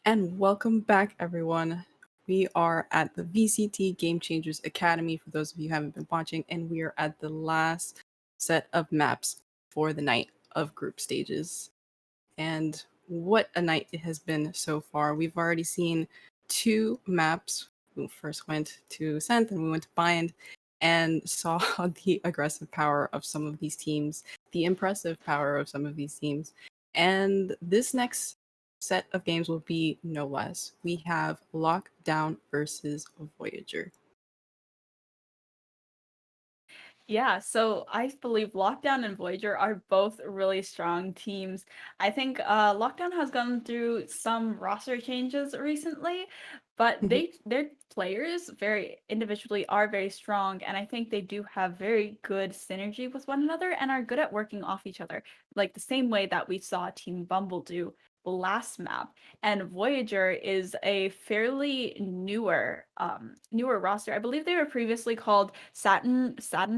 And welcome back, everyone. We are at the VCT Game Changers Academy, for those of you who haven't been watching, and we are at the last set of maps for the night of group stages. And what a night it has been so far. We've already seen two maps. We first went to Ascent and we went to Bind and saw the aggressive power of some of these teams, the impressive power of some of these teams. And this next set of games will be no less. We have Lockdown versus Voyager. Yeah, so I believe Lockdown and Voyager are both really strong teams. I think Lockdown has gone through some roster changes recently, but Mhm. their players very individually are very strong, and I think they do have very good synergy with one another and are good at working off each other, like the same way that we saw Team Bumble do last map. And Voyager is a fairly newer roster. I believe they were previously called Satin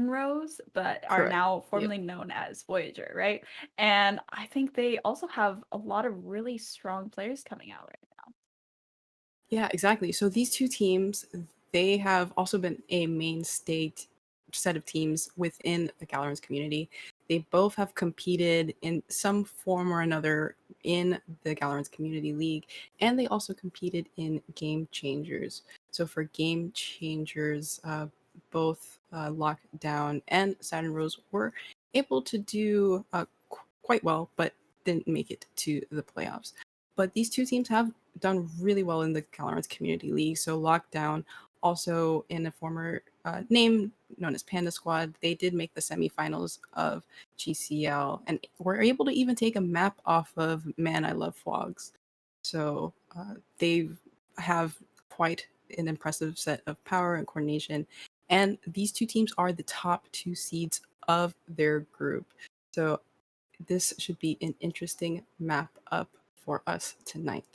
Rose, but are Correct. now Yep. formally known as Voyager, right? And I think they also have a lot of really strong players coming out right now. Yeah, exactly. So these two teams, they have also been a mainstay set of teams within the Galorants community. They both have competed in some form or another in the Galorants Community League, and they also competed in Game Changers. So for Game Changers, both Lockdown and Saturn Rose were able to do quite well, but didn't make it to the playoffs. But these two teams have done really well in the Galorants Community League. So Lockdown, also in a former name known as Panda Squad, they did make the semifinals of GCL and were able to even take a map off of Man I Love Flogs. So they have quite an impressive set of power and coordination. And these two teams are the top two seeds of their group. So this should be an interesting map up for us tonight.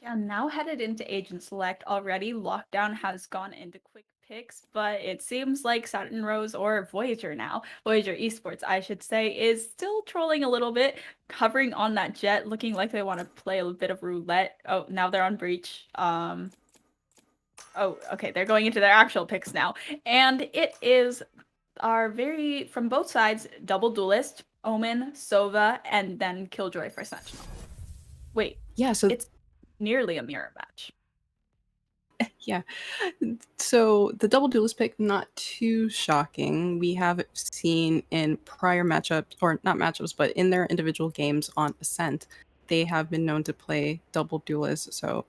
Yeah, now headed into Agent Select already, Lockdown has gone into quick picks, but it seems like Satin Rose or Voyager now, Voyager Esports, I should say, is still trolling a little bit, hovering on that jet, looking like they want to play a bit of roulette. Oh, now they're on Breach. Oh, okay, they're going into their actual picks now. And it is from both sides, double duelist, Omen, Sova, and then Killjoy for Sentinel. Wait, Yeah, so it's nearly a mirror match. yeah. So the double duelist pick, not too shocking. We have seen in prior matchups, or not matchups, but in their individual games on Ascent, they have been known to play double duelists. So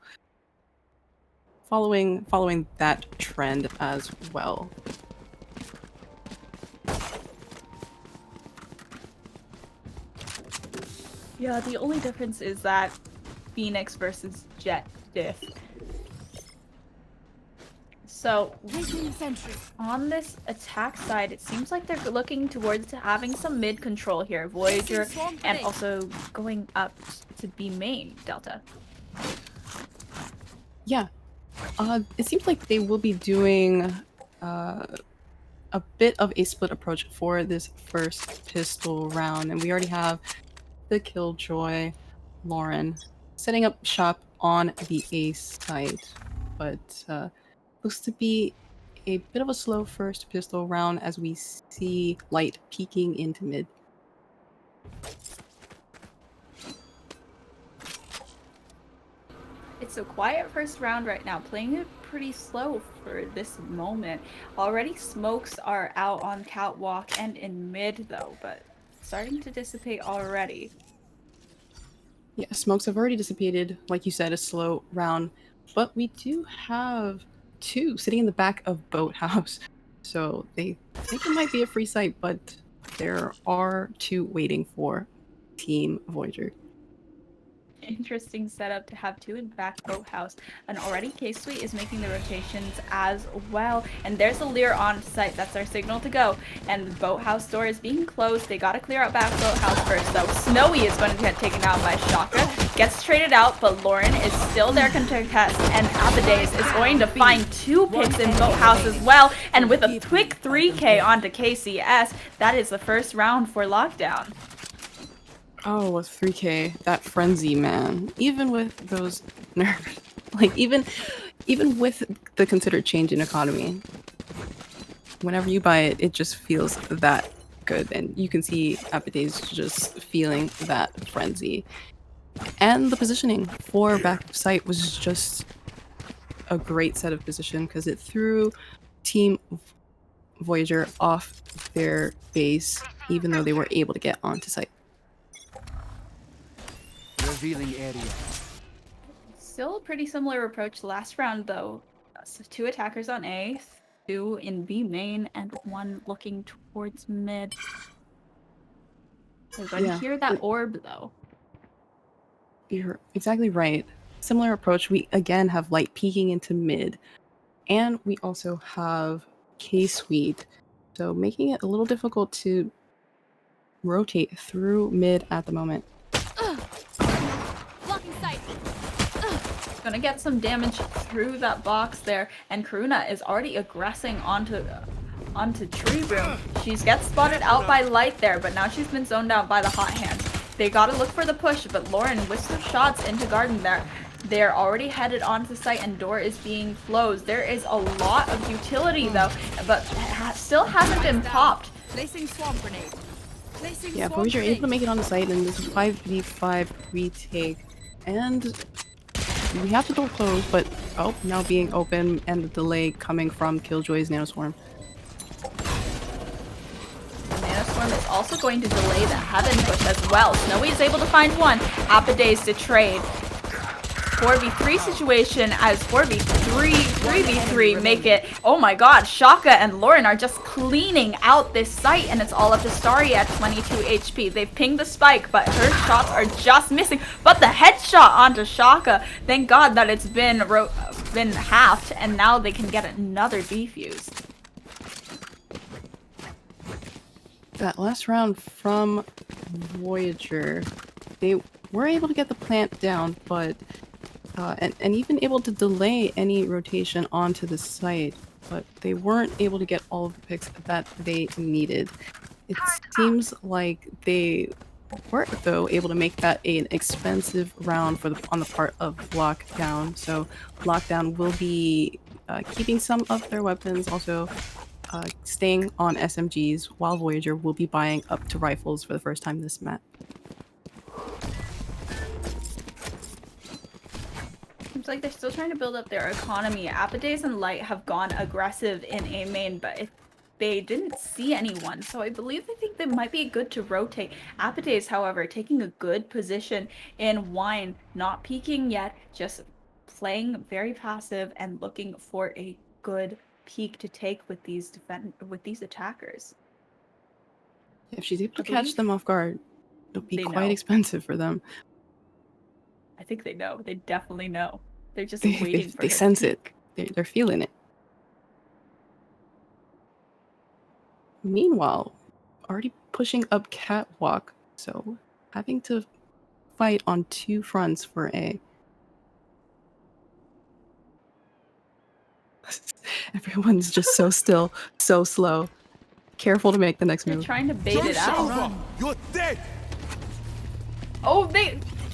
following that trend as well. Yeah, the only difference is that Phoenix versus Jet diff. So on this attack side, it seems like they're looking towards having some mid control here, Voyager, and also going up to be main Delta. Yeah, it seems like they will be doing a bit of a split approach for this first pistol round, and we already have the Killjoy, Lauren, setting up shop on the A site, but looks to be a bit of a slow first pistol round as we see Light peeking into mid. It's a quiet first round right now, playing it pretty slow for this moment. Already smokes are out on catwalk and in mid though, but starting to dissipate already. Yeah, smokes have already dissipated, like you said, a slow round, but we do have two sitting in the back of Boathouse, so they think it might be a free site, but there are two waiting for Team Voyager. Interesting setup to have two in back Boathouse. And already K-Sweet is making the rotations as well. And there's a Lear on site. That's our signal to go. And the Boathouse door is being closed. They gotta clear out back Boathouse first though. Snowy is going to get taken out by Shaka. Gets traded out, but Lauren is still there to contest. And Abades is going to find two picks in Boathouse as well. And with a quick 3K onto KCS, that is the first round for Lockdown. Oh, with 3K, that frenzy, man. Even with those nerfs, like even with the considered change in economy, whenever you buy it, it just feels that good, and you can see Apida's just feeling that frenzy. And the positioning for back site was just a great set of position because it threw Team Voyager off their base, even though they were able to get onto site. Revealing area. Still a pretty similar approach last round, though. So 2 attackers on A, 2 in B main, and 1 looking towards mid. We're going to hear that orb, though. You're exactly right. Similar approach. We again have light peeking into mid, and we also have K-Suite, so making it a little difficult to rotate through mid at the moment. Blocking sight. Gonna get some damage through that box there, and Karuna is already aggressing onto Tree Room. She gets spotted out by Light there, but now she's been zoned out by the Hot Hands. They gotta look for the push, but Lauren with some shots into Garden there. They're already headed onto site, and door is being closed. There is a lot of utility though, but still hasn't been popped. Placing swamp grenade. Placing Yeah, swamp Voyager grenade. able to make it on the site, and this is 5v5 retake. And we have the door closed, but oh, now being open, and the delay coming from Killjoy's Nanoswarm. Nanoswarm is also going to delay the Heaven push as well. Snowy is able to find one. Appidays to trade. 4v3 situation as 4v3, 3v3 make it. Oh my god, Shaka and Lauren are just cleaning out this site, and it's all up to Starry at 22 HP. They've pinged the spike, but her shots are just missing. But the headshot onto Shaka, thank god that it's been halved, and now they can get another defuse. That last round from Voyager, they were able to get the plant down, but and even able to delay any rotation onto the site, but they weren't able to get all of the picks that they needed. It seems like they were, though, able to make that an expensive round on the part of Lockdown. So Lockdown will be keeping some of their weapons, also staying on SMGs, while Voyager will be buying up to rifles for the first time this map. Seems like they're still trying to build up their economy. Appidays and Light have gone aggressive in A main, but they didn't see anyone, so I believe they think they might be good to rotate. Appidays, however, taking a good position in Wine, not peeking yet, just playing very passive and looking for a good peek to take with these attackers. If she's able to catch them off guard, it'll be quite know. expensive for them. I think they know. They definitely know. They're just waiting for they her sense to it. They're feeling it. Meanwhile, already pushing up Catwalk, so having to fight on 2 fronts for A. Everyone's just so still, so slow. Careful to make the next They're move. trying to bait it out. You're dead. Oh,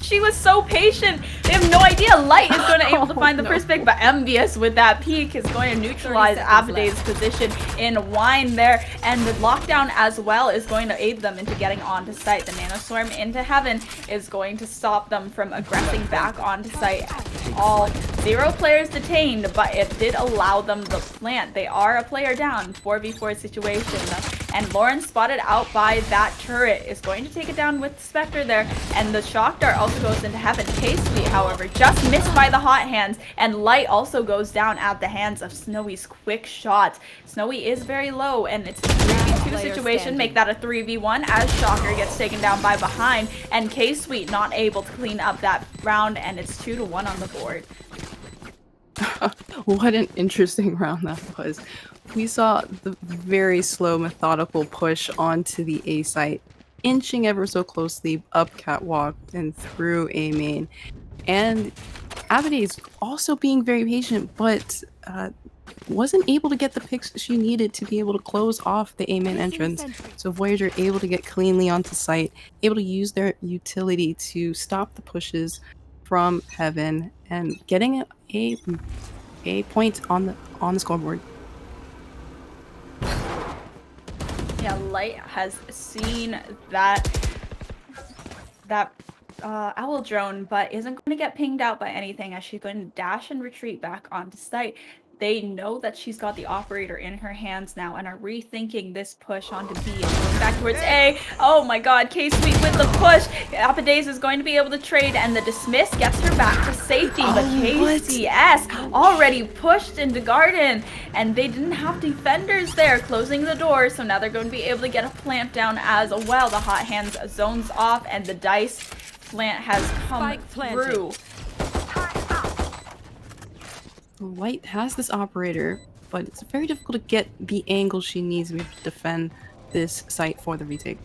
she was so patient. They have no idea Light is going to able to find the first pick, but Envious with that peek is going to neutralize Appidays' position in Wine there, and the Lockdown as well is going to aid them into getting onto site. The Nanoswarm into Heaven is going to stop them from aggressing back onto site. All 0 players detained, but it did allow them the plant. They are a player down, 4v4 situation, and Lauren, spotted out by that turret, is going to take it down with Spectre there, and the Shock Dart also goes into Heaven. K-Suite, however, just missed by the Hot Hands, and Light also goes down at the hands of Snowy's quick shot. Snowy is very low, and it's a 3v2 situation. Make that a 3v1 as Shocker gets taken down by behind, and K-Suite not able to clean up that round, and it's 2-1 on the board. What an interesting round that was. We saw the very slow, methodical push onto the A site, inching ever so closely up Catwalk and through A main. And Appidays also being very patient, but wasn't able to get the picks she needed to be able to close off the A main entrance. So Voyager able to get cleanly onto site, able to use their utility to stop the pushes from Heaven and getting a point on the scoreboard. Yeah, Light has seen that owl drone, but isn't going to get pinged out by anything as she's going to dash and retreat back onto site. They know that she's got the operator in her hands now and are rethinking this push onto B and going back towards A. Oh my god, K-Sweet with the push. Apadaze is going to be able to trade and the dismiss gets her back to safety. But KCS already pushed into Garden and they didn't have defenders there closing the door. So now they're going to be able to get a plant down as well. The hot hands zones off and the dice plant has come through. Light has this operator, but it's very difficult to get the angle she needs to be able to defend this site for the retake.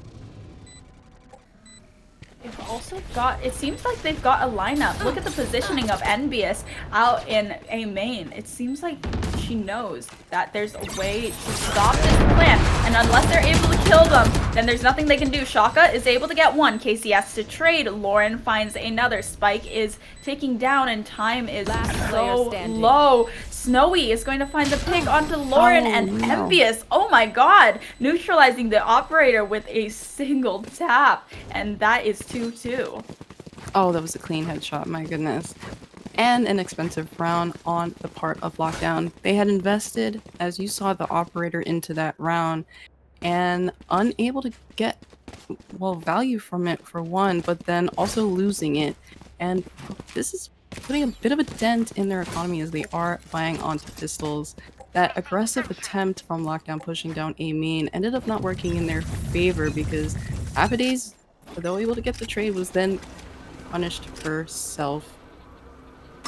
They've also got, it seems like they've got a lineup. Look at the positioning of Envious out in A main. It seems like she knows that there's a way to stop this plan. And unless they're able to kill them, then there's nothing they can do. Shaka is able to get one. KCS to trade. Lauren finds another. Spike is taking down and time is so low. Snowy is going to find the pick onto Lauren and Envious. Oh my god. Neutralizing the operator with a single tap. And that is 2-2. Oh, that was a clean headshot, my goodness. And an expensive round on the part of Lockdown. They had invested, as you saw, the operator into that round and unable to get, well, value from it for one, but then also losing it. And this is putting a bit of a dent in their economy as they are buying onto pistols. That aggressive attempt from Lockdown pushing down A main ended up not working in their favor because Apadaze, though able to get the trade, was then punished herself.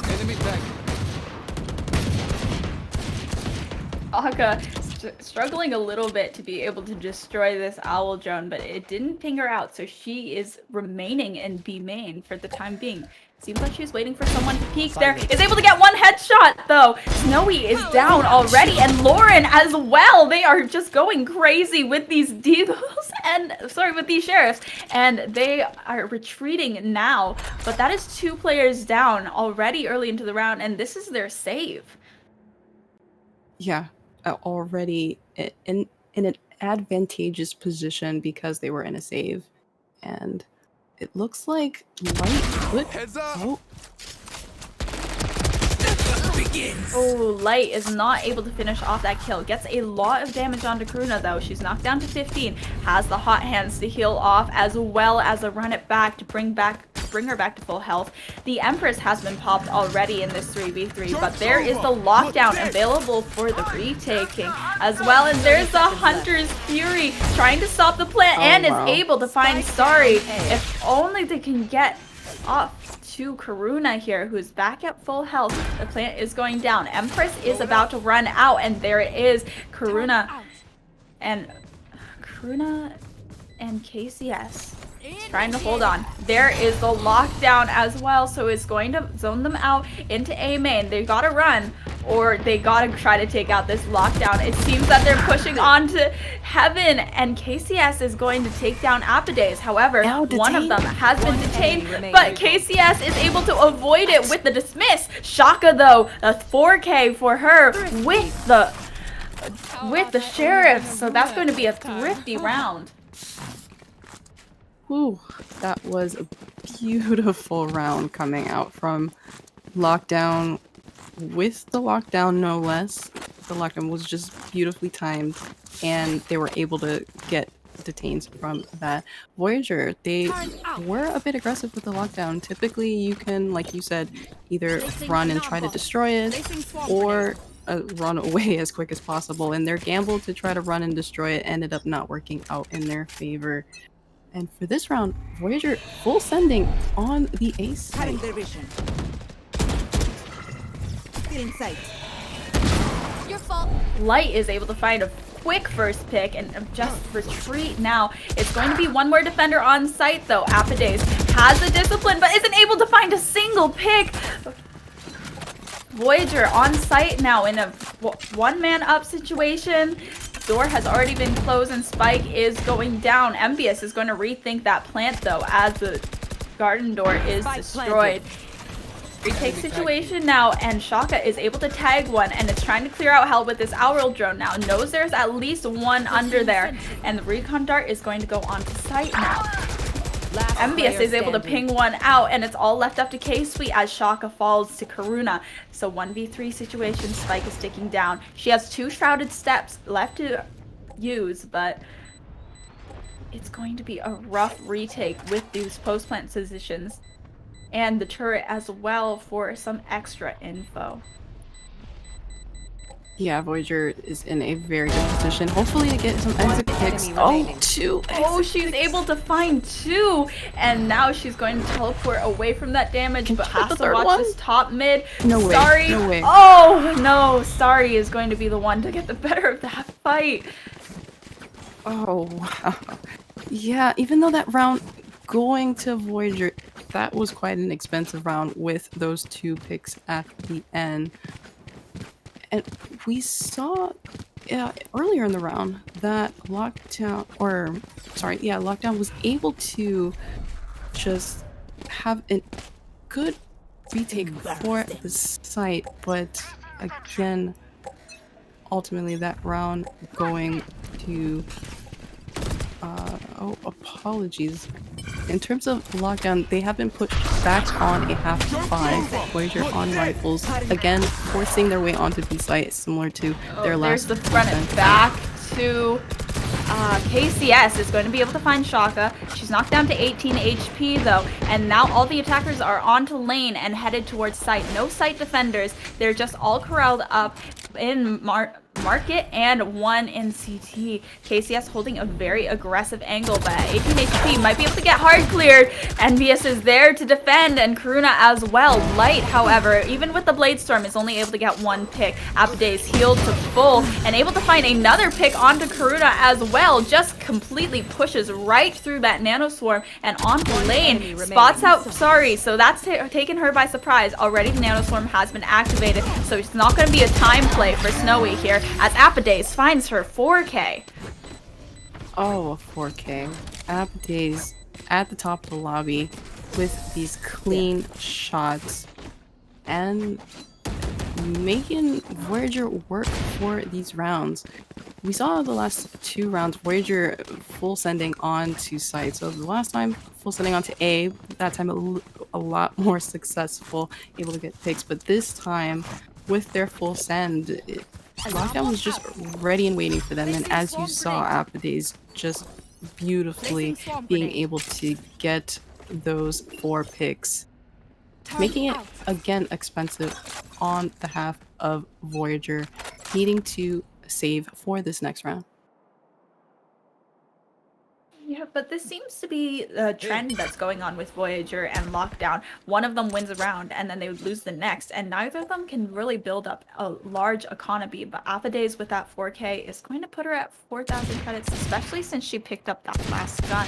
Enemy tag. Aka struggling a little bit to be able to destroy this owl drone, but it didn't ping her out, so she is remaining in B main for the time being. Seems like she's waiting for someone to peek there. Is able to get one headshot though. Snowy is down already, and Lauren as well. They are just going crazy with these deagles and with these sheriffs, and they are retreating now. But that is 2 players down already early into the round, and this is their save. Yeah, already in an advantageous position because they were in a save, and it looks like Light could. Heads up. Oh, Light is not able to finish off that kill. Gets a lot of damage onto Karuna though. She's knocked down to 15. Has the hot hands to heal off as well as a run it back to bring her back to full health. The Empress has been popped already in this 3v3, but there is the lockdown available for the retaking, as well as there's the Hunter's Fury trying to stop the plant and is able to find Starry. If only they can get off to Karuna here, who's back at full health. The plant is going down. Empress is about to run out, and there it is. Karuna and KCS trying to hold on. There is the lockdown as well, so it's going to zone them out into A main. They gotta run, or they gotta try to take out this lockdown. It seems that they're pushing on to Heaven, and KCS is going to take down Apadaze. However, one of them has been detained, but KCS is able to avoid it with the dismiss. Shaka though, a 4K for her with the sheriff, so that's going to be a thrifty round. Whew, that was a beautiful round coming out from Lockdown, with the lockdown no less. The lockdown was just beautifully timed, and they were able to get detained from that. Voyager, they were a bit aggressive with the lockdown. Typically, you can, like you said, either run and try to destroy it, or run away as quick as possible, and their gamble to try to run and destroy it ended up not working out in their favor. And for this round, Voyager full sending on the ace side. Stealing sight. Your fault. Light is able to find a quick first pick and just retreat now. It's going to be one more defender on site though. Apadaze has the discipline but isn't able to find a single pick. Voyager on site now in a one-man up situation. Door has already been closed and Spike is going down. Envious is going to rethink that plant though as the garden door is destroyed. Retake situation now, and Shaka is able to tag one and is trying to clear out hell with this Owl drone now. Knows there's at least one under there, and the recon dart is going to go onto site now. Envious is able to ping one out, and it's all left up to K-Sweet as Shaka falls to Karuna. So 1v3 situation, Spike is sticking down. She has 2 shrouded steps left to use, but it's going to be a rough retake with these post-plant positions. And the turret as well for some extra info. Yeah, Voyager is in a very good position. Hopefully to get some exit picks. Oh, 2 Oh, she's able to find 2, and now she's going to teleport away from that damage, but has to watch this top mid. No way. Sorry. No way. Oh no, Sorry is going to be the one to get the better of that fight. Oh, wow. Yeah, even though that round going to Voyager, that was quite an expensive round with those 2 picks at the end. And we saw earlier in the round that Lockdown was able to just have a good retake for the site, but again, ultimately that round going to oh, apologies. In terms of Lockdown, they have been pushed back on a half by Voyager on rifles, again forcing their way onto B site, similar to their last. There's the front and back to KCS is going to be able to find Shaka. She's knocked down to 18 HP though, and now all the attackers are onto lane and headed towards site. No site defenders. They're just all corralled up in market and one in CT. KCS holding a very aggressive angle, but at 18 HP might be able to get hard cleared. Envious is there to defend, and Karuna as well. Light, however, even with the Blade Storm, is only able to get 1 pick. Apade's healed to full and able to find another pick onto Karuna as well. Just completely pushes right through that Nano Swarm and onto lane. Spots out Sorry, so that's taken her by surprise. Already the Nano Swarm has been activated, so it's not going to be a time play for Snowy here, as Apades finds her 4K. Oh, a 4K. Apades at the top of the lobby with these clean shots and making Voyager work for these rounds. We saw the last 2 rounds Voyager full sending on to site. So the last time full sending onto A, that time a lot more successful, able to get picks. But this time with their full send, Lockdown was just ready and waiting for them, and as you saw, Apades just beautifully being able to get those 4 picks, making it again expensive on behalf of Voyager, needing to save for this next round. Yeah, but this seems to be a trend that's going on with Voyager and Lockdown. One of them wins a round and then they would lose the next, and neither of them can really build up a large economy. But Apades with that 4K is going to put her at 4,000 credits, especially since she picked up that last gun,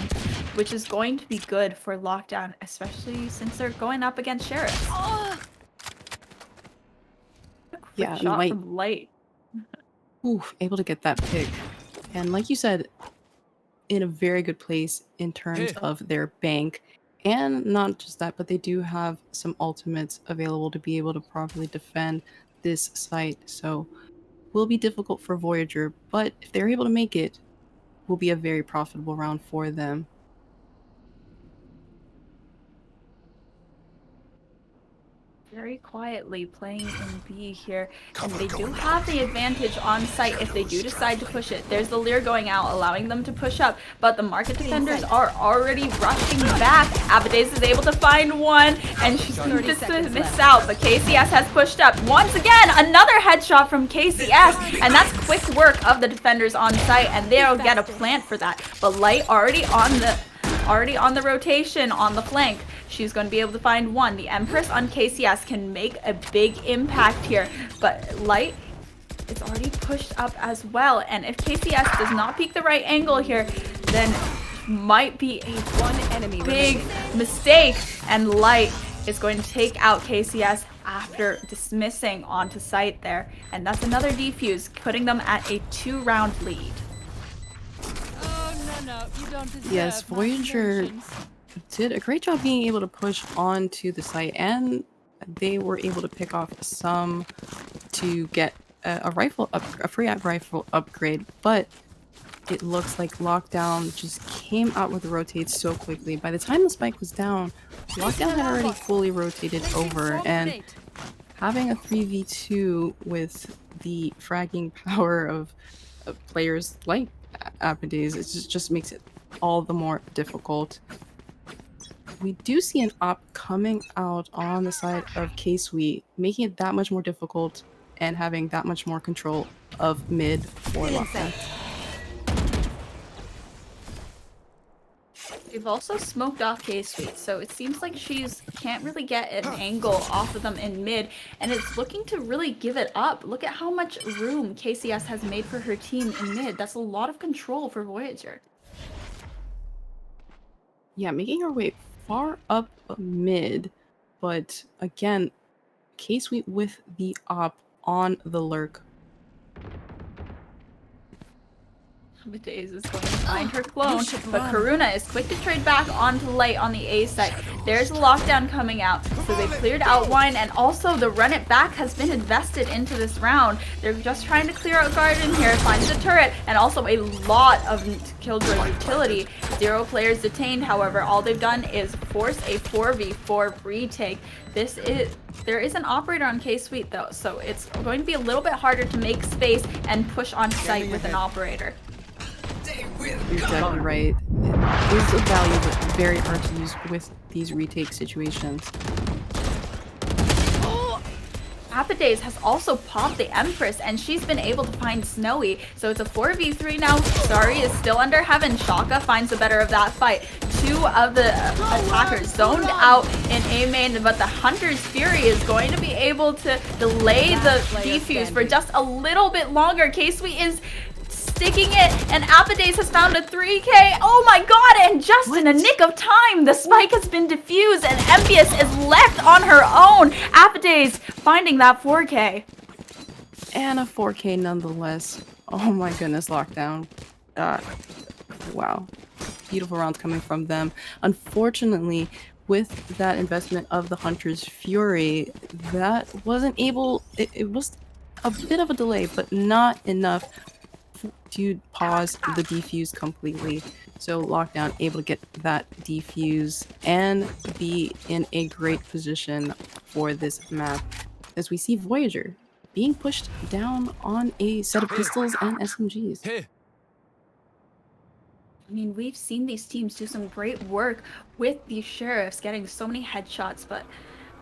which is going to be good for Lockdown, especially since they're going up against Sheriff. Yeah, shot from Light. Ooh, able to get that pick. And like you said, in a very good place in terms of their bank. And not just that, but they do have some ultimates available to be able to properly defend this site. So will be difficult for Voyager, but if they're able to make it, will be a very profitable round for them. Very quietly playing in B here, and they do have the advantage on site if they do decide to push it. There's the Lear going out, allowing them to push up, but the market defenders are already rushing back. Apades is able to find one, and she's going to miss out, but KCS has pushed up. Once again, another headshot from KCS, and that's quick work of the defenders on site, and they'll get a plant for that. But Light already on the rotation on the flank. She's going to be able to find one. The Empress on KCS can make a big impact here, but Light is already pushed up as well. And if KCS does not peek the right angle here, then might be a big mistake. And Light is going to take out KCS after dismissing onto site there. And that's another defuse, putting them at a 2-round lead. Oh, no, you don't deserve Yes, Voyager emotions. did a great job being able to push onto the site, and they were able to pick off some to get a free rifle upgrade, but it looks like Lockdown just came out with the rotates so quickly. By the time the spike was down, Lockdown had already fully rotated over, and having a 3v2 with the fragging power of players like Apodies, it just makes it all the more difficult. We do see an op coming out on the side of K-Suite, making it that much more difficult and having that much more control of mid for Lockdown. We've also smoked off K-Suite, so it seems like she's can't really get an angle off of them in mid, and it's looking to really give it up. Look at how much room KCS has made for her team in mid. That's a lot of control for Voyager. Yeah, making her way far up mid, but again, K-Suite with the op on the lurk. Amadeus is going to find her clone, but Karuna is quick to trade back onto Light on the A side. There's a lockdown coming out, so they cleared out Wine, and also the run it back has been invested into this round. They're just trying to clear out Garden here, finds the turret, and also a lot of Killjoy utility. 0 players detained, however, all they've done is force a 4v4 retake. There is an operator on K-Suite though, so it's going to be a little bit harder to make space and push onto site with an operator. You're exactly right. It is a value, but very hard to use with these retake situations. Apodies has also popped the Empress, and she's been able to find Snowy. So it's a 4v3 now. Starry is still under heaven. Shaka finds the better of that fight. 2 of the attackers zoned out in A main, but the Hunter's Fury is going to be able to delay the defuse for just a little bit longer. K-Suite is sticking it, and Apodies has found a 3k. Oh my god, and just in a nick of time, the spike has been defused, and Envious is left on her own. Apodies finding that 4k. And a 4k nonetheless. Oh my goodness, Lockdown. Wow. Beautiful rounds coming from them. Unfortunately, with that investment of the Hunter's Fury, that wasn't able... It was a bit of a delay, but not enough to pause the defuse completely. So Lockdown able to get that defuse and be in a great position for this map, as we see Voyager being pushed down on a set of pistols and SMGs. Hey. I mean, we've seen these teams do some great work with these sheriffs, getting so many headshots, but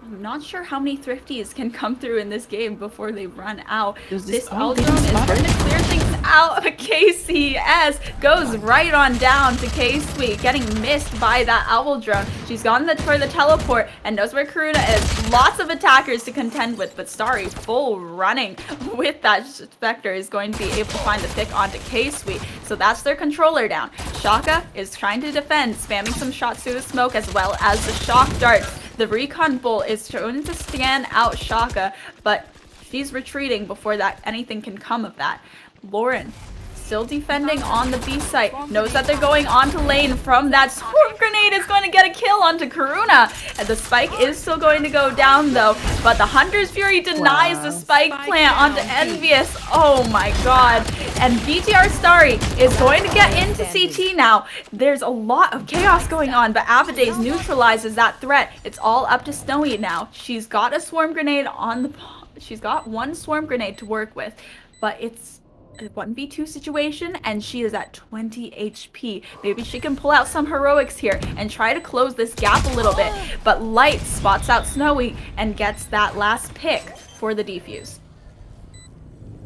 I'm not sure how many thrifties can come through in this game before they run out. This Aldrone is going to clear things out. KCS goes right on down to K-Suite, getting missed by that Owl Drone. She's gone for the teleport and knows where Karuna is. Lots of attackers to contend with, but Starry full running with that Spectre is going to be able to find the pick onto K-Suite. So that's their controller down. Shaka is trying to defend, spamming some shots through the smoke as well as the shock darts. The recon bull is trying to stand out Shaka, but she's retreating before that anything can come of that. Lauren still defending on the B site, knows that they're going onto lane from that swarm grenade, is going to get a kill onto Karuna, and the spike is still going to go down though, but the Hunter's Fury denies the spike plant onto Envious. Oh my god, and BTR Starry is going to get into CT now. There's a lot of chaos going on, but Apodies neutralizes that threat. It's all up to Snowy now. She's got a swarm grenade on the... She's got 1 swarm grenade to work with, but it's a 1v2 situation, and she is at 20 HP. Maybe she can pull out some heroics here and try to close this gap a little bit, but Light spots out Snowy and gets that last pick for the defuse.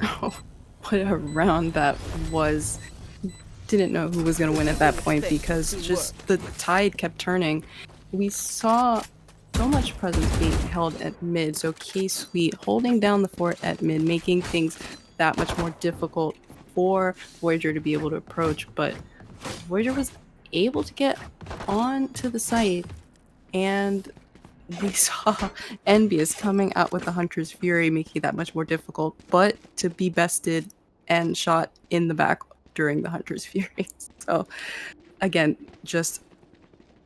Oh, what a round that was. Didn't know who was going to win at that point because just the tide kept turning. We saw so much presence being held at mid, so K-Suite holding down the fort at mid, making things that much more difficult for Voyager to be able to approach, but Voyager was able to get onto the site and we saw Envious coming out with the Hunter's Fury, making that much more difficult, but to be bested and shot in the back during the Hunter's Fury. So again, just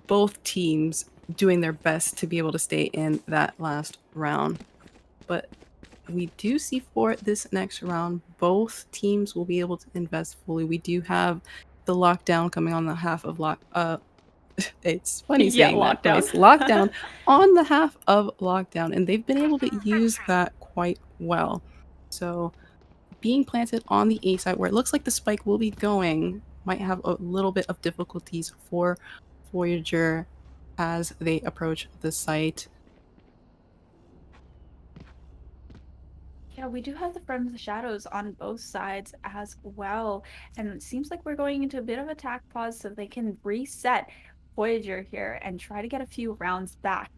both teams doing their best to be able to stay in that last round. But we do see for this next round, both teams will be able to invest fully. We do have the lockdown coming on the half of it's funny Yeah, saying that lockdown. phrase, lockdown on the half of lockdown, and they've been able to use that quite well. So being planted on the A side where it looks like the spike will be going might have a little bit of difficulties for Voyager as they approach the site. Yeah, we do have the Friends of the Shadows on both sides as well. And it seems like we're going into a bit of attack pause so they can reset Voyager here and try to get a few rounds back.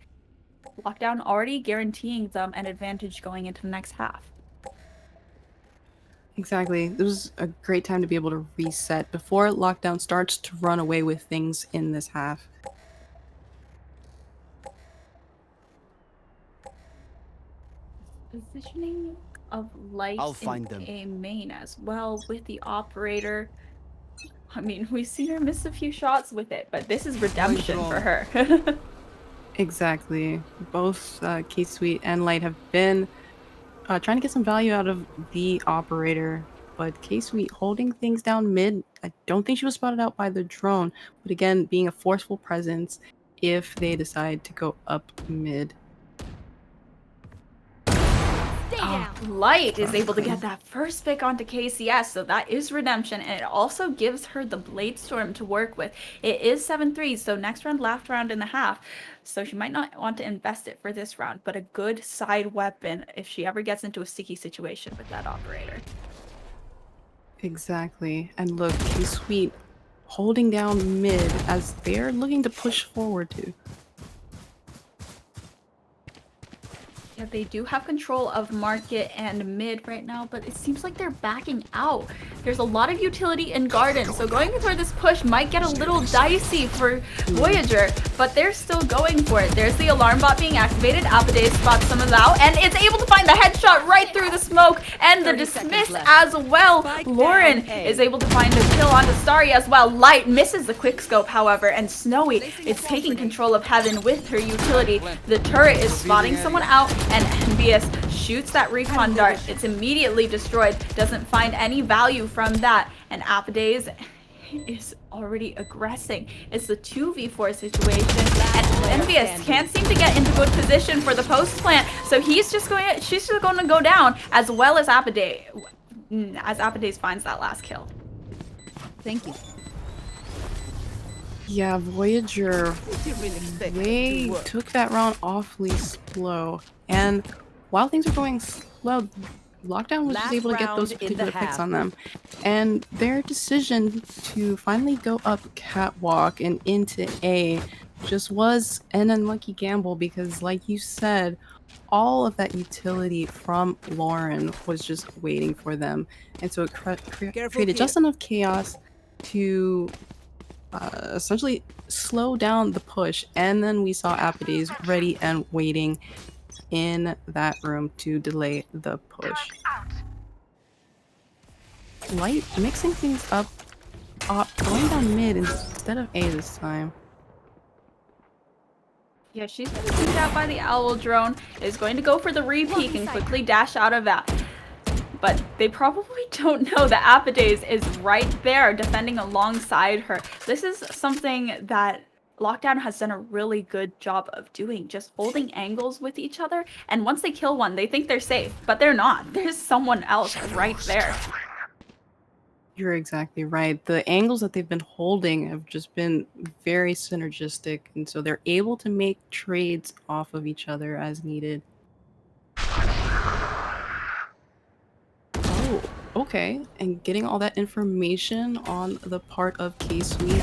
Lockdown already guaranteeing them an advantage going into the next half. Exactly. This was a great time to be able to reset before lockdown starts to run away with things in this half. Positioning of light I'll find in them. a main as well with the operator. I mean, we've seen her miss a few shots with it, but this is redemption for her. Exactly. Both K-Sweet and Light have been trying to get some value out of the operator, but K-Sweet holding things down mid. I don't think she was spotted out by the drone, but again, being a forceful presence if they decide to go up mid. Stay down. Light is able to get that first pick onto KCS, so that is redemption, and it also gives her the Blade Storm to work with. It is 7-3, so next round, last round and a half, so she might not want to invest it for this round, but a good side weapon if she ever gets into a sticky situation with that operator. Exactly. And look, K-Sweet holding down mid as they're looking to push forward too. Yeah, they do have control of market and mid right now, but it seems like they're backing out. There's a lot of utility in garden, so going for this push might get a little dicey for Voyager, but they're still going for it. There's the alarm bot being activated. Alpade spots some of them out, and it's able to find the headshot right through the smoke, and the dismiss as well. Lauren is able to find a kill onto Starry as well. Light misses the quick scope, however, and Snowy is taking control of Heaven with her utility. The turret is spotting someone out, and Envious shoots that recon dart. It's immediately destroyed. Doesn't find any value from that. And Apades is already aggressing. It's the 2v4 situation. And Envious can't seem to get into good position for the post plant. So she's just going to go down, as well as Apades. As Apades finds that last kill. Thank you. Yeah, Voyager, they took that round awfully slow. And while things were going slow, Lockdown was just able to get those particular picks on them. And their decision to finally go up Catwalk and into A just was an unlucky gamble because, like you said, all of that utility from Lauren was just waiting for them. And so it created just enough chaos to essentially slow down the push. And then we saw Apades ready and waiting in that room to delay the push. Light mixing things up, going down mid instead of A this time. Yeah, she's been beat out by the owl drone. Is going to go for the re-peek and quickly dash out of that. But they probably don't know that Apades is right there defending alongside her. This is something that Lockdown has done a really good job of doing, just holding angles with each other. And once they kill one, they think they're safe, but they're not. There's someone else right there. You're exactly right. The angles that they've been holding have just been very synergistic, and so they're able to make trades off of each other as needed. Oh, okay. And getting all that information on the part of K-Sweet.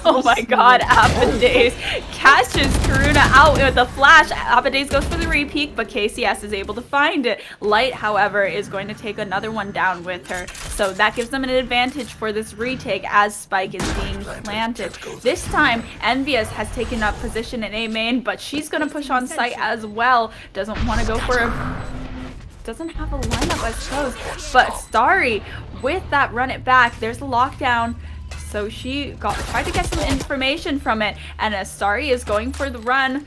Oh my god, Apadaze catches Karuna out with a flash. Apadaze goes for the repeat, but KCS is able to find it. Light, however, is going to take another one down with her. So that gives them an advantage for this retake as Spike is being planted. This time, Envious has taken up position in A main, but she's going to push on site as well. Doesn't want to go for a... Doesn't have a lineup, I suppose. But Starry, with that run it back, there's the lockdown. So she tried to get some information from it, and as Starry is going for the run.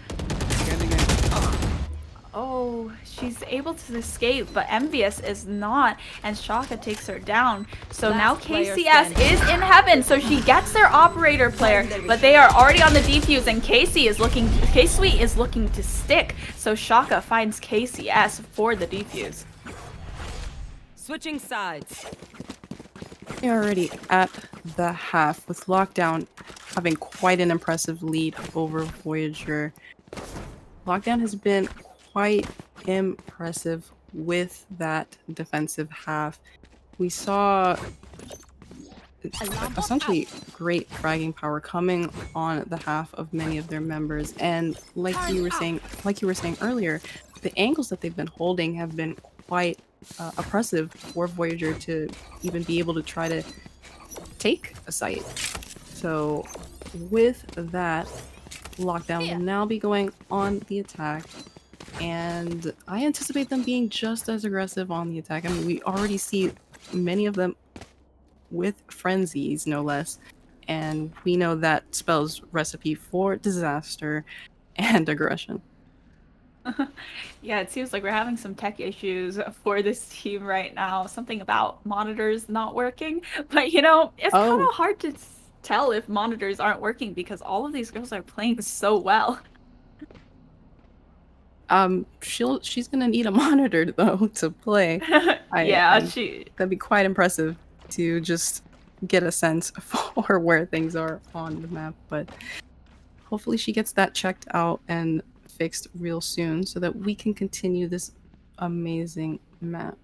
Oh, she's able to escape, but Envious is not, and Shaka takes her down. So now KCS is in heaven, so she gets their operator player, but they are already on the defuse, and K-Sweet is looking to stick. So Shaka finds KCS for the defuse. Switching sides. They're already at the half, with Lockdown having quite an impressive lead over Voyager. Lockdown has been quite impressive with that defensive half. We saw essentially great fragging power coming on the half of many of their members, and like you were saying earlier, the angles that they've been holding have been quite oppressive for Voyager to even be able to try to take a site. So with that, Lockdown will now be going on the attack, and I anticipate them being just as aggressive on the attack. I mean, we already see many of them with frenzies, no less, and we know that spells recipe for disaster and aggression. Yeah, it seems like we're having some tech issues for this team right now. Something about monitors not working. But you know, it's kind of hard to tell if monitors aren't working because all of these girls are playing so well. She's gonna need a monitor though to play. That'd be quite impressive to just get a sense for where things are on the map. But hopefully she gets that checked out and fixed real soon so that we can continue this amazing map.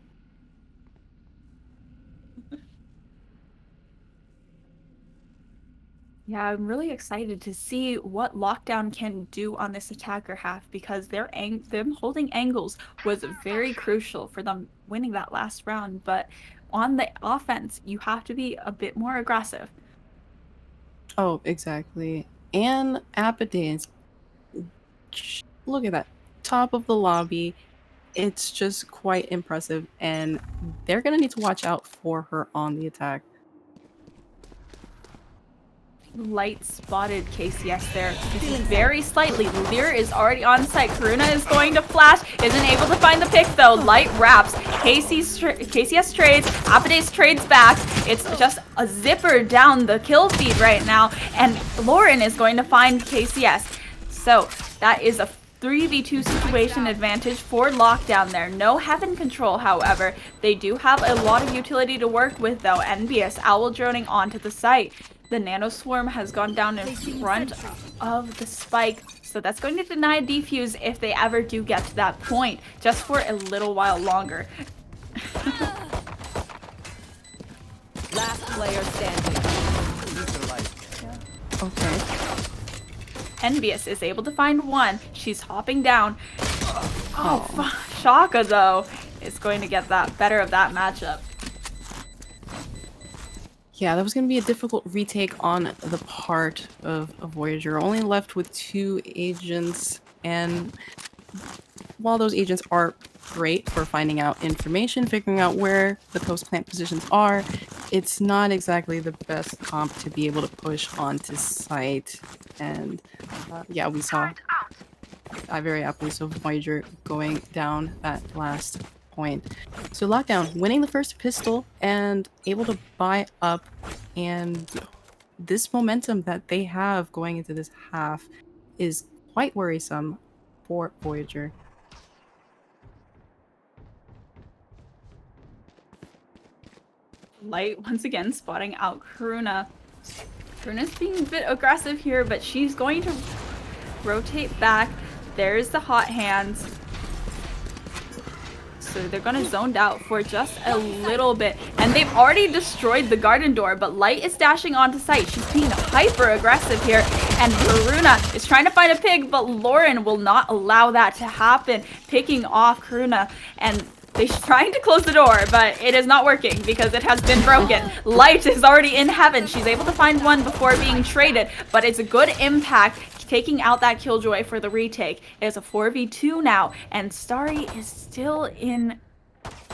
Yeah, I'm really excited to see what Lockdown can do on this attacker half because them holding angles was very crucial for them winning that last round. But on the offense, you have to be a bit more aggressive. Oh, exactly. And Apadaze, look at that. Top of the lobby. It's just quite impressive, and they're gonna need to watch out for her on the attack. Light spotted KCS there very slightly. Lear is already on site. Karuna is going to flash, isn't able to find the pick though. Light wraps. KCS trades. Apadaze trades back. It's just a zipper down the kill feed right now, and Lauren is going to find KCS. So that is a 3v2 situation advantage for Lockdown there. No heaven control, however. They do have a lot of utility to work with though. NBS owl droning onto the site. The nano swarm has gone down in front of the spike, so that's going to deny defuse if they ever do get to that point, just for a little while longer. Last player standing. Okay. Envious is able to find one. She's hopping down. Oh, Shaka though is going to get that better of that matchup. Yeah, that was going to be a difficult retake on the part of Voyager. Only left with 2 agents, and while those agents are great for finding out information, figuring out where the post-plant positions are, it's not exactly the best comp to be able to push onto site. And yeah, we saw very aptly, so Voyager going down that last point. So Lockdown winning the first pistol and able to buy up, and this momentum that they have going into this half is quite worrisome for Voyager. Light once again spotting out Karuna. Karuna's being a bit aggressive here, but she's going to rotate back. There's the hot hands. so they're gonna zoned out for just a little bit. And they've already destroyed the garden door, but Light is dashing onto site. She's being hyper aggressive here, and Karuna is trying to find a pick, but Lauren will not allow that to happen, picking off Karuna. And they're trying to close the door, but it is not working because it has been broken. Light is already in heaven. She's able to find one before being traded, but it's a good impact, taking out that Killjoy for the retake. It's a 4v2 now, and Starry is still in.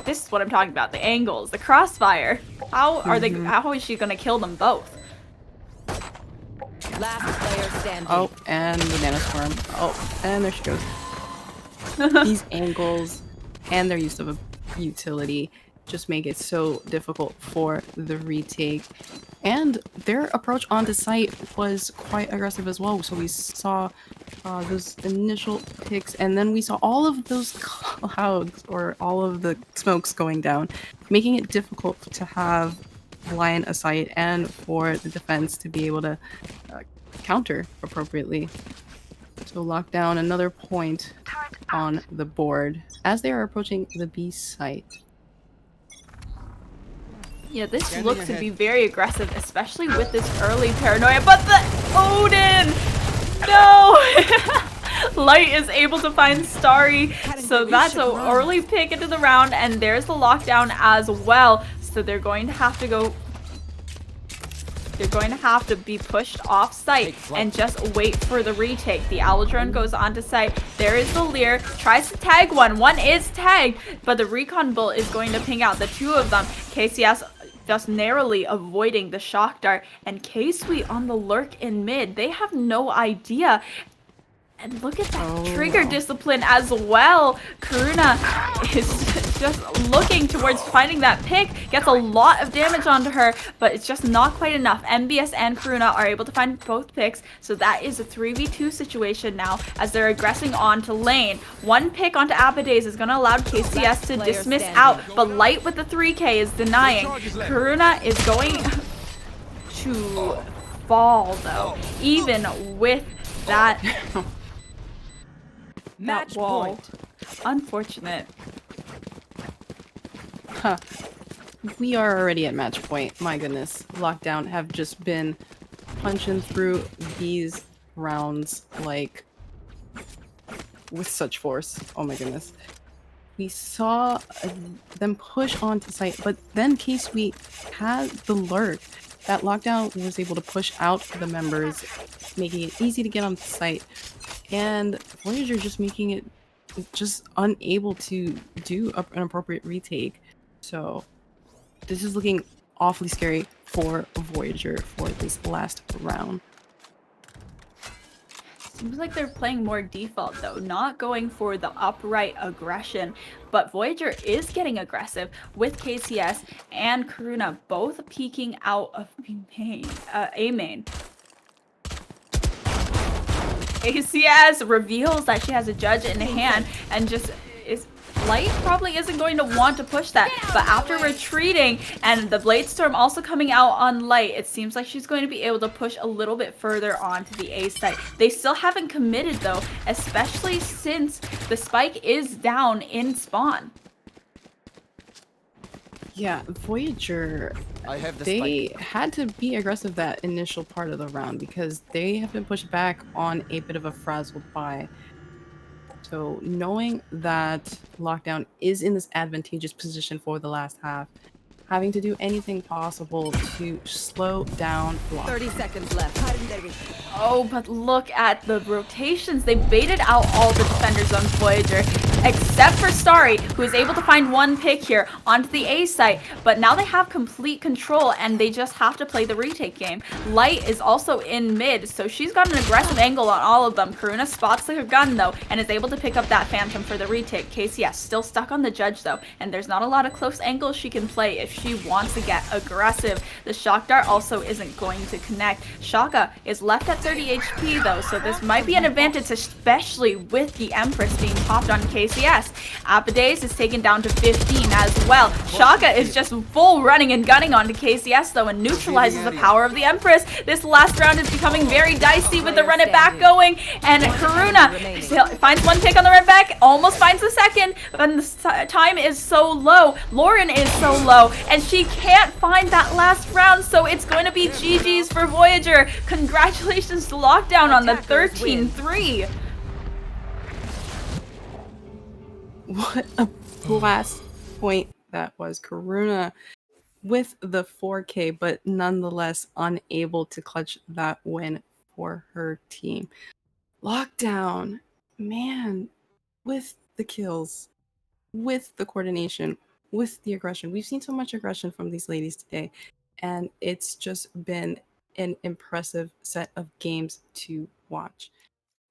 This is what I'm talking about, the angles, the crossfire. How are they? How is she gonna kill them both? Last player standing. Oh, and the nanostorm. Oh, and there she goes. These angles and their use of a utility just make it so difficult for the retake. And their approach onto site was quite aggressive as well. So we saw those initial picks, and then we saw all of those clouds or all of the smokes going down, making it difficult to have line of sight and for the defense to be able to counter appropriately. So lock down another point on the board as they are approaching the B site. Yeah, this looks to be very aggressive, especially with this early paranoia. But the Odin! No! Light is able to find Starry, so that's an early pick into the round, and there's the lockdown as well. So they're going to have to go. They're going to have to be pushed off site and just wait for the retake. The Owl drone goes onto site. There is the Lear, tries to tag one. One is tagged, but the Recon Bull is going to ping out the two of them. KCS just narrowly avoiding the shock dart, and K-Sweet on the lurk in mid. They have no idea. And look at that trigger discipline as well. Karuna is just looking towards finding that pick. Gets a lot of damage onto her, but it's just not quite enough. MBS and Karuna are able to find both picks, so that is a 3v2 situation now as they're aggressing onto lane. One pick onto Abadaze is going to allow KCS to dismiss out, but Light with the 3k is denying. Karuna is going to fall, though, even with that... Match wall. point. Unfortunate. Huh. We are already at match point. My goodness. Lockdown have just been punching through these rounds like with such force. Oh my goodness. We saw them push onto site, but then K-Sweet had the lurk. That lockdown was able to push out the members, making it easy to get on the site. And Voyager just making it just unable to do an appropriate retake. So this is looking awfully scary for Voyager for this last round. Seems like they're playing more default though, not going for the upright aggression. But Voyager is getting aggressive with KCS and Karuna both peeking out of A main. KCS reveals that she has a judge in hand and just is Light probably isn't going to want to push that, but after retreating and the Blade Storm also coming out on Light, it seems like she's going to be able to push a little bit further onto the A site. They still haven't committed though, especially since the spike is down in spawn. Yeah, Voyager, they had to be aggressive that initial part of the round because they have been pushed back on a bit of a frazzled buy. So knowing that Lockdown is in this advantageous position for the last half, having to do anything possible to slow down Block. 30 seconds left. Oh, but look at the rotations. They baited out all the defenders on Voyager, except for Starry, who is able to find one pick here onto the A site. But now they have complete control, and they just have to play the retake game. Light is also in mid, so she's got an aggressive angle on all of them. Karuna spots her gun, though, and is able to pick up that Phantom for the retake. KCS still stuck on the judge, though, and there's not a lot of close angles she can play if she wants to get aggressive. The shock dart also isn't going to connect. Shaka is left at 30 HP though, so this might be an advantage, especially with the Empress being popped on KCS. Apadaze is taken down to 15 as well. Shaka is just full running and gunning onto KCS though and neutralizes the power of the Empress. This last round is becoming very dicey with the run it back going, and Karuna finds one pick on the run back, almost finds the second, but the time is so low. Lauren is so low, and she can't find that last round, so it's going to be GG's for Voyager. Congratulations to Lockdown on the 13-3. What a blast point that was. Karuna with the 4K, but nonetheless unable to clutch that win for her team. Lockdown, man, with the kills, with the coordination, with the aggression. We've seen so much aggression from these ladies today, and it's just been an impressive set of games to watch.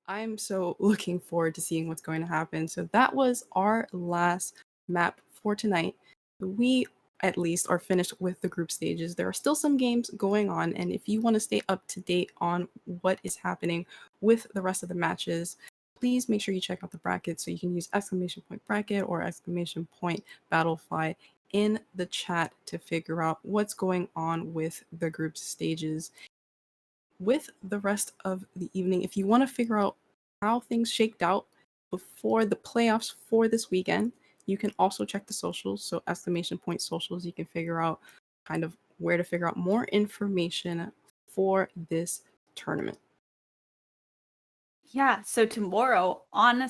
I'm so looking forward to seeing what's going to happen. So that was our last map for tonight. We at least are finished with the group stages. There are still some games going on, and if you want to stay up to date on what is happening with the rest of the matches, please make sure you check out the bracket. So you can use !bracket or !battlefy in the chat to figure out what's going on with the group stages. With the rest of the evening, if you want to figure out how things shaked out before the playoffs for this weekend, you can also check the socials. So !socials, you can figure out kind of where to figure out more information for this tournament. Yeah, so tomorrow on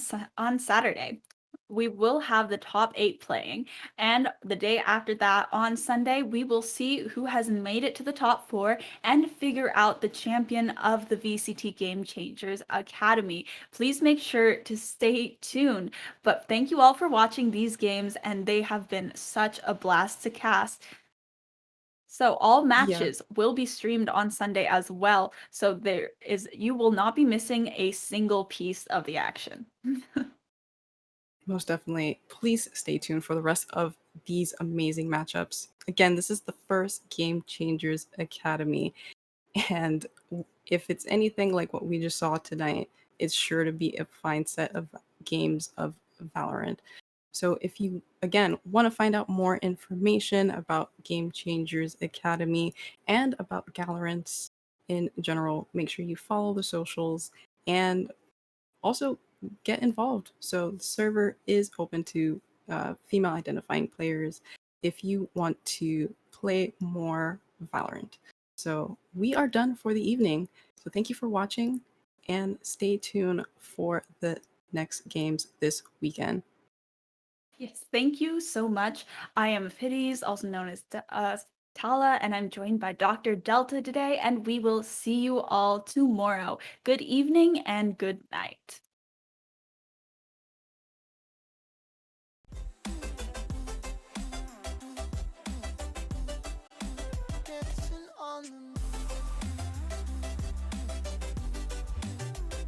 Saturday, we will have the top 8 playing, and the day after that on Sunday, we will see who has made it to the top 4 and figure out the champion of the VCT Game Changers Academy. Please make sure to stay tuned. But thank you all for watching these games, and they have been such a blast to cast. So all matches will be streamed on Sunday as well. So you will not be missing a single piece of the action. Most definitely. Please stay tuned for the rest of these amazing matchups. Again, this is the first Game Changers Academy, and if it's anything like what we just saw tonight, it's sure to be a fine set of games of Valorant. So if you, again, want to find out more information about Game Changers Academy and about Galorants in general, make sure you follow the socials and also get involved. So the server is open to female identifying players if you want to play more Valorant. So we are done for the evening. So thank you for watching and stay tuned for the next games this weekend. Yes, thank you so much. I am Fiddies, also known as Tala, and I'm joined by Dr. Delta today, and we will see you all tomorrow. Good evening and good night. Dancing on the